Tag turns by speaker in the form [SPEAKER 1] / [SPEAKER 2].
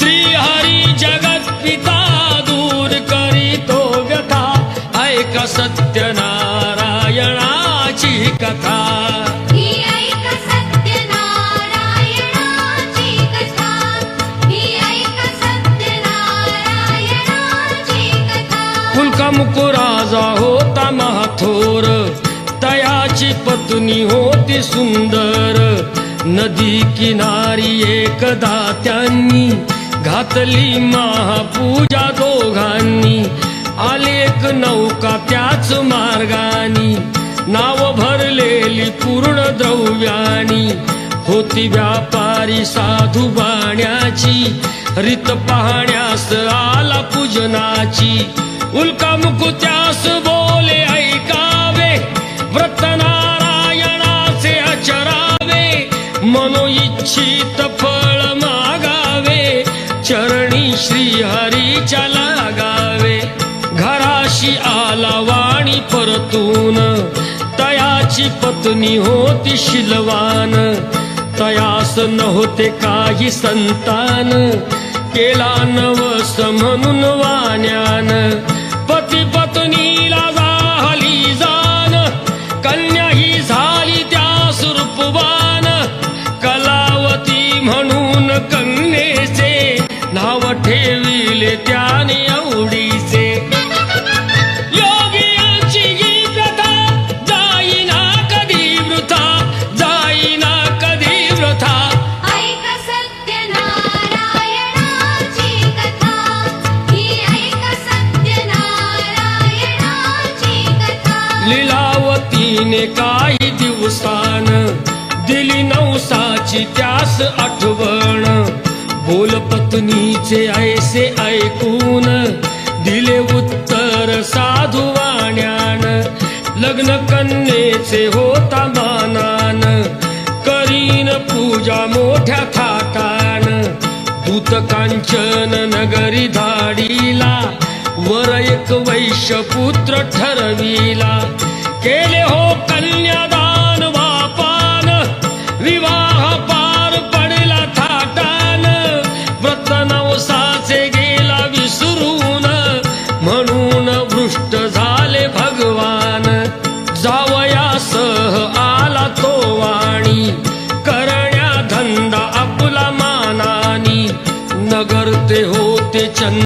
[SPEAKER 1] श्रीहरी जगत पिता दूर करीतो व्यथा ऐक सत्यनारायणाची कथा मुकुराजा होता महाथोर तयाची पत्नी होती सुंदर नदी किनारी एकदा त्यांनी घातली महापूजा दोघांनी आले एक नौका त्याच मार्गानी नाव भरलेली पूर्ण द्रव्यानी होती व्यापारी साधू बाण्याची रीत पाहण्यास आला पूजनाची उल्का मुकुत्यास बोले ऐकावे व्रत नारायणाचे आचरावे मनो इच्छित फळ मागावे चरणी श्रीहरीच्या लागावे घराशी आला वाणी परतून तयाची पत्नी होती शिलवान तयास नव्हते काही संतान केला नवस म्हणून वाण्यान पती पत्नीला झाली जाण कन्या ही झाली त्या सुरूपवान कलावती म्हणून कन्येचे नाव ठेविले त्याने आवडीचे योगियांची ही प्रथा जाईना कधी वृथा जाईना कधी वृथा लीलावतीने काही दिवसान दिली नवसाची त्यास आठवण बोल पत्नीचे ऐसे ऐकून दिले उत्तर साधू वाण्यान लग्न कन्येचे होता मानान करीन पूजा मोठ्या थाटान दूत कांचन नगरी धाडीला वर एक वैश्य पुत्र ठरविला केले हो कन्यादान वापान विवाह पार पडला थाटान व्रत नवसाचे गेला विसरून म्हणून भ्रष्ट झाले